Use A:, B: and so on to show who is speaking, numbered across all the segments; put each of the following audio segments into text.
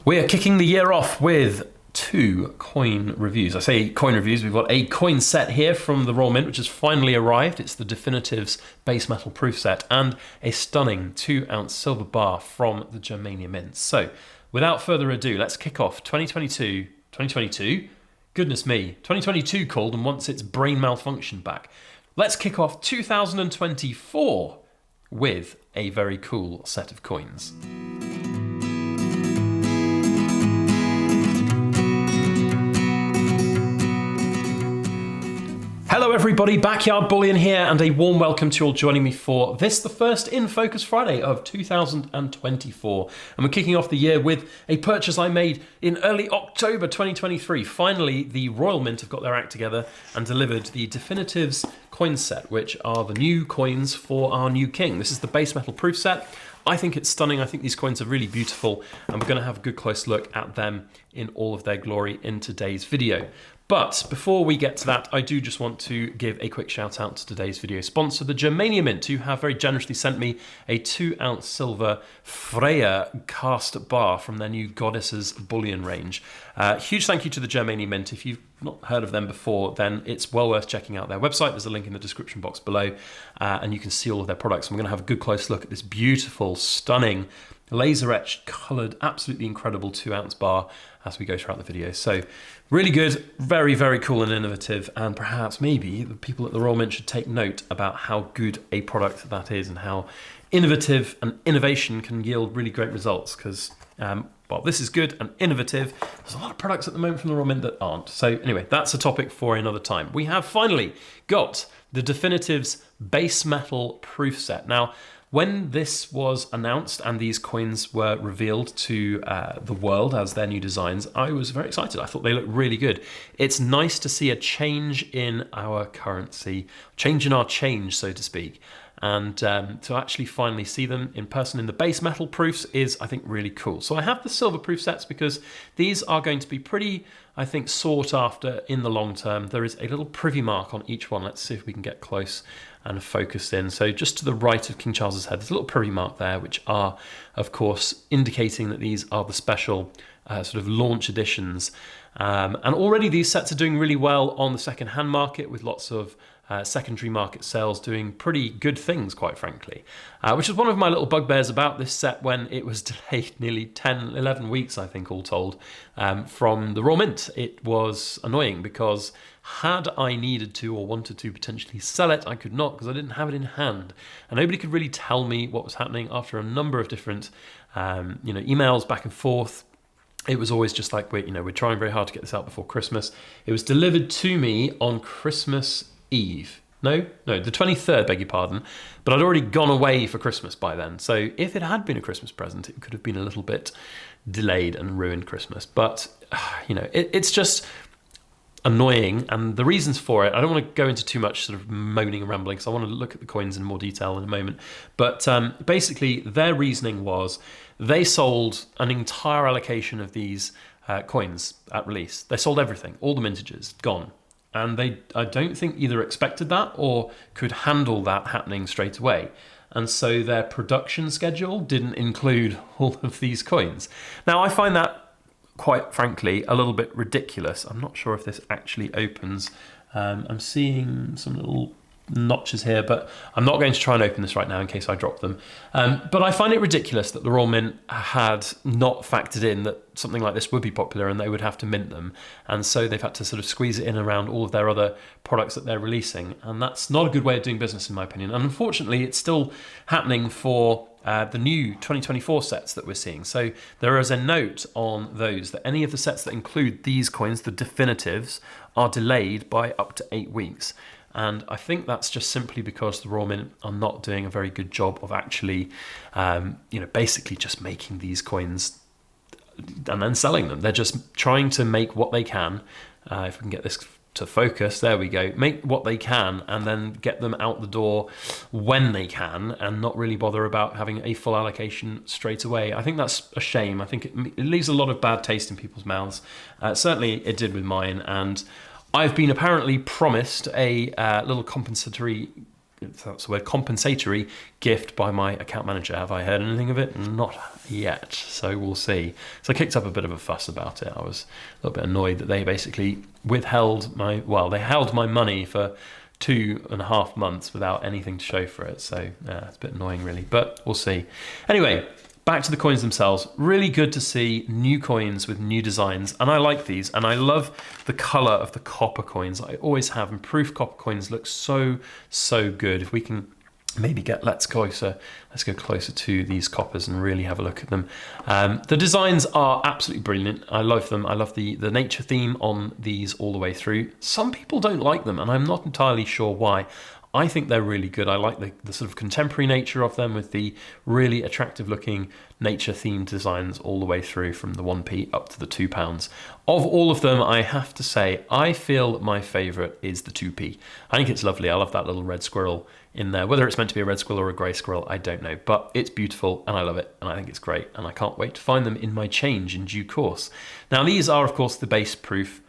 A: We are kicking the year off with two coin reviews. I say coin reviews, we've got a coin set here from the Royal Mint, which has finally arrived. It's the Definitives base metal proof set, and a stunning 2-ounce silver bar from the Germania Mint. So, without further ado, let's kick off 2022. Goodness me, 2022 called and wants its brain malfunction back. Let's kick off 2024 with a very cool set of coins. Hello everybody, Backyard Bullion here, and a warm welcome to you all joining me for this, the first In Focus Friday of 2024. And we're kicking off the year with a purchase I made in early October 2023. Finally, the Royal Mint have got their act together and delivered the Definitives coin set, which are the new coins for our new king. This is the base metal proof set. I think it's stunning. I think these coins are really beautiful, and we're going to have a good close look at them in all of their glory in today's video. But before we get to that, I do just want to give a quick shout out to today's video sponsor, the Germania Mint, who have very generously sent me a 2-ounce silver Freya cast bar from their new Goddesses bullion range. Huge thank you to the Germania Mint. If you've not heard of them before, then it's well worth checking out their website. There's a link in the description box below, and you can see all of their products. And we're going to have a good close look at this beautiful, stunning, laser-etched, coloured, absolutely incredible 2-ounce bar as we go throughout the video. So really good, very, very cool and innovative, and perhaps maybe the people at the Royal Mint should take note about how good a product that is and how innovative and innovation can yield really great results, because well, this is good and innovative. There's a lot of products at the moment from the Royal Mint that aren't. So anyway, that's a topic for another time. We have finally got the Definitives base metal proof set. Now, when this was announced and these coins were revealed to the world as their new designs, I was very excited. I thought they looked really good. It's nice to see a change in our currency, change in our change, so to speak. And to actually finally see them in person in the base metal proofs is, I think, really cool. So I have the silver proof sets because these are going to be pretty, I think, sought after in the long term. There is a little privy mark on each one. Let's see if we can get close and focus in. So just to the right of King Charles's head, there's a little privy mark there, which are, of course, indicating that these are the special sort of launch editions. And already these sets are doing really well on the second-hand market, with lots of secondary market sales doing pretty good things, quite frankly, which is one of my little bugbears about this set when it was delayed nearly 10, 11 weeks, I think, all told, from the Royal Mint. It was annoying because had I needed to or wanted to potentially sell it, I could not, because I didn't have it in hand. And nobody could really tell me what was happening after a number of different emails back and forth. It was always just like, we're trying very hard to get this out before Christmas. It was delivered to me on Christmas Eve. No, the 23rd, beg your pardon. But I'd already gone away for Christmas by then. So if it had been a Christmas present, it could have been a little bit delayed and ruined Christmas. But, it's just annoying. And the reasons for it, I don't want to go into too much sort of moaning and rambling, because I want to look at the coins in more detail in a moment. But basically, their reasoning was they sold an entire allocation of these coins at release. They sold everything, all the mintages, gone. And I don't think either expected that or could handle that happening straight away. And so their production schedule didn't include all of these coins. Now, I find that, quite frankly, a little bit ridiculous. I'm not sure if this actually opens. I'm seeing some little notches here, but I'm not going to try and open this right now in case I drop them. But I find it ridiculous that the Royal Mint had not factored in that something like this would be popular and they would have to mint them. And so they've had to sort of squeeze it in around all of their other products that they're releasing. And that's not a good way of doing business, in my opinion. And unfortunately, it's still happening for the new 2024 sets that we're seeing. So there is a note on those that any of the sets that include these coins, the Definitives, are delayed by up to 8 weeks. And I think that's just simply because the Royal Mint are not doing a very good job of actually, basically just making these coins and then selling them. They're just trying to make what they can. If we can get this to focus, there we go. Make what they can and then get them out the door when they can, and not really bother about having a full allocation straight away. I think that's a shame. I think it leaves a lot of bad taste in people's mouths. Certainly it did with mine, and I've been apparently promised a little compensatory that's the word, compensatory gift by my account manager. Have I heard anything of it? Not yet, so we'll see. So I kicked up a bit of a fuss about it. I was a little bit annoyed that they basically held my money for 2.5 months without anything to show for it. So it's a bit annoying really, but we'll see. Anyway, back to the coins themselves. Really good to see new coins with new designs, and I like these, and I love the color of the copper coins. I always have, and proof copper coins look so good. If we can maybe let's go closer to these coppers and really have a look at them. The designs are absolutely brilliant. I love them. I love the nature theme on these all the way through. Some people don't like them, and I'm not entirely sure why. I think they're really good. I like the sort of contemporary nature of them with the really attractive looking nature themed designs all the way through from the 1p up to the £2. Of all of them, I have to say, I feel my favorite is the 2p. I think it's lovely. I love that little red squirrel in there. Whether it's meant to be a red squirrel or a grey squirrel, I don't know, but it's beautiful and I love it and I think it's great, and I can't wait to find them in my change in due course. Now these are of course the base proof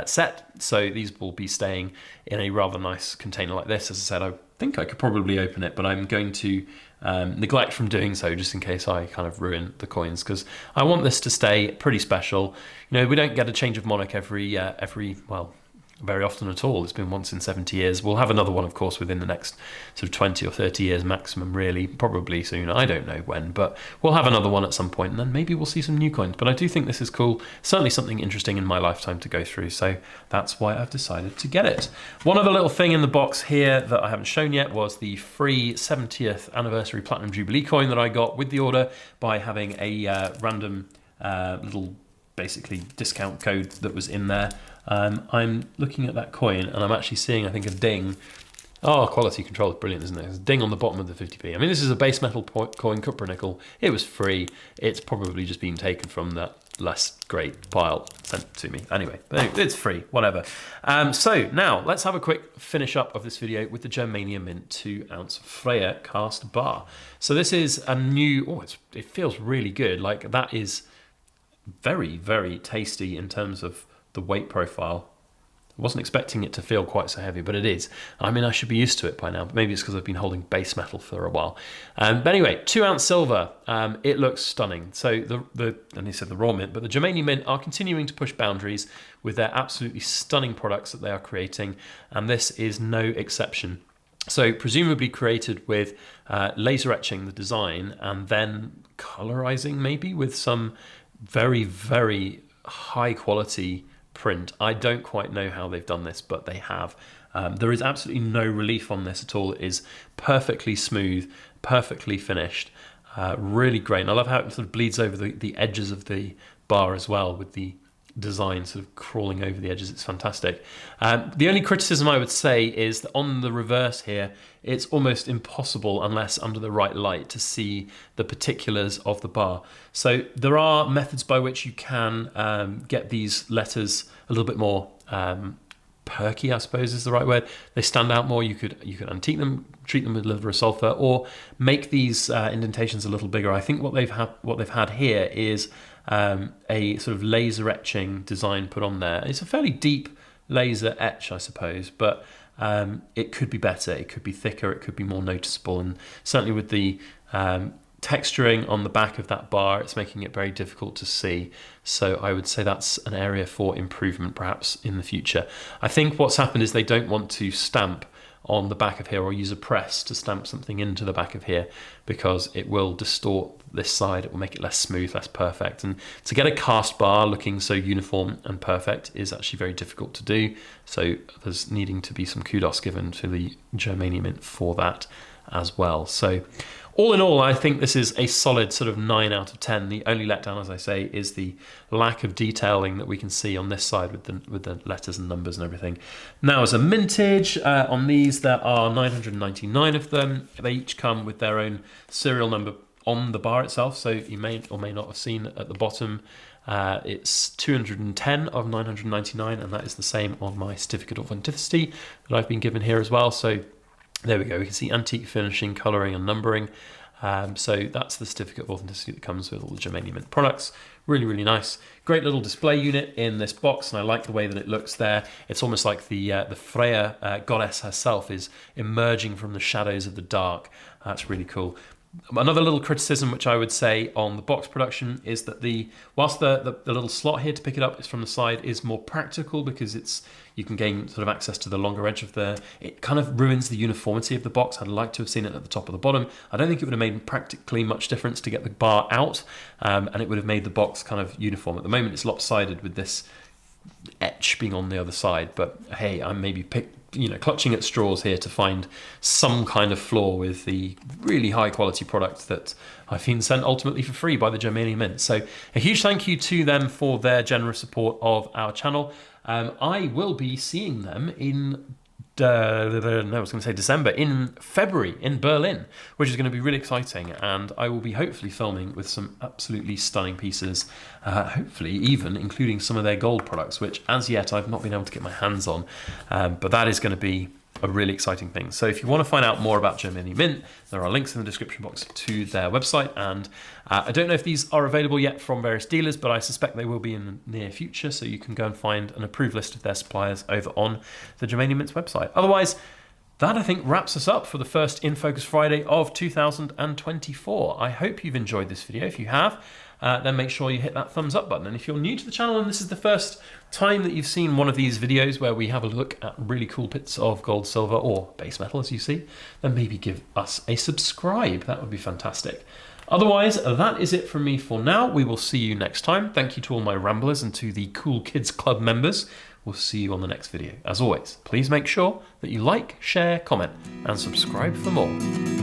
A: set, so these will be staying in a rather nice container like this. As I said, I think I could probably open it, but I'm going to neglect from doing so just in case I kind of ruin the coins, because I want this to stay pretty special. You know, we don't get a change of monarch every very often at all. It's been once in 70 years. We'll have another one, of course, within the next sort of 20 or 30 years maximum, really, probably soon. I don't know when, but we'll have another one at some point, and then maybe we'll see some new coins. But I do think this is cool. Certainly something interesting in my lifetime to go through, so that's why I've decided to get it. One other little thing in the box here that I haven't shown yet was the free 70th anniversary Platinum Jubilee coin that I got with the order by having a random little basically discount code that was in there. I'm looking at that coin and I'm actually seeing, I think, a ding. Oh, quality control is brilliant, isn't it? There's a ding on the bottom of the 50p. I mean, this is a base metal coin, copper nickel. It was free. It's probably just been taken from that less great pile sent to me. Anyway, it's free, whatever. So now let's have a quick finish up of this video with the Germania Mint 2-ounce Freya cast bar. So this is a new, it feels really good. Like, that is very, very tasty in terms of the weight profile. I wasn't expecting it to feel quite so heavy, but it is. I mean, I should be used to it by now, but maybe it's because I've been holding base metal for a while. But anyway, 2-ounce silver, it looks stunning. So and he said the raw mint, but the Germania Mint are continuing to push boundaries with their absolutely stunning products that they are creating, and this is no exception. So presumably created with laser etching the design and then colorizing maybe with some very, very high quality print. I don't quite know how they've done this, but they have. There is absolutely no relief on this at all. It is perfectly smooth, perfectly finished, really great. And I love how it sort of bleeds over the edges of the bar as well, with the design sort of crawling over the edges. It's fantastic. The only criticism I would say is that on the reverse here, it's almost impossible unless under the right light to see the particulars of the bar. So there are methods by which you can get these letters a little bit more perky, I suppose is the right word. They stand out more. You could antique them, treat them with a little bit of sulfur, or make these indentations a little bigger. I think what they've had here is a sort of laser etching design put on there. It's a fairly deep laser etch, I suppose, but it could be better. It could be thicker. It could be more noticeable, and certainly with the texturing on the back of that bar, it's making it very difficult to see. So I would say that's an area for improvement perhaps in the future. I think what's happened is they don't want to stamp on the back of here or use a press to stamp something into the back of here, because it will distort this side. It will make it less smooth, less perfect. And to get a cast bar looking so uniform and perfect is actually very difficult to do. So there's needing to be some kudos given to the Germania Mint for that as well. So all in all, I think this is a solid sort of 9 out of 10. The only letdown, as I say, is the lack of detailing that we can see on this side with the letters and numbers and everything. Now, as a mintage, on these, there are 999 of them. They each come with their own serial number on the bar itself, so you may or may not have seen at the bottom. It's 210 of 999, and that is the same on my certificate of authenticity that I've been given here as well. So there we go. We can see antique finishing, colouring and numbering. So that's the certificate of authenticity that comes with all the Germania Mint products. Really, really nice. Great little display unit in this box, and I like the way that it looks there. It's almost like the Freya goddess herself is emerging from the shadows of the dark. That's really cool. Another little criticism which I would say on the box production is that whilst the little slot here to pick it up is from the side is more practical because you can gain sort of access to the longer edge of it kind of ruins the uniformity of the box. I'd like to have seen it at the top of the bottom. I don't think it would have made practically much difference to get the bar out, and it would have made the box kind of uniform. At the moment it's lopsided with this etch being on the other side, but hey, I'm maybe clutching at straws here to find some kind of flaw with the really high quality product that I've been sent ultimately for free by the Germanium Mint. So a huge thank you to them for their generous support of our channel. I will be seeing them in December, in February in Berlin, which is going to be really exciting, and I will be hopefully filming with some absolutely stunning pieces, hopefully even including some of their gold products, which as yet I've not been able to get my hands on, but that is going to be a really exciting thing. So if you want to find out more about Germanium Mint, there are links in the description box to their website, and I don't know if these are available yet from various dealers, but I suspect they will be in the near future, so you can go and find an approved list of their suppliers over on the Germanium Mint's website. Otherwise, that I think wraps us up for the first In Focus Friday of 2024. I hope you've enjoyed this video. If you have, then make sure you hit that thumbs up button. And if you're new to the channel and this is the first time that you've seen one of these videos where we have a look at really cool bits of gold, silver, or base metal, as you see, then maybe give us a subscribe. That would be fantastic. Otherwise, that is it from me for now. We will see you next time. Thank you to all my ramblers and to the Cool Kids Club members. We'll see you on the next video. As always, please make sure that you like, share, comment, and subscribe for more.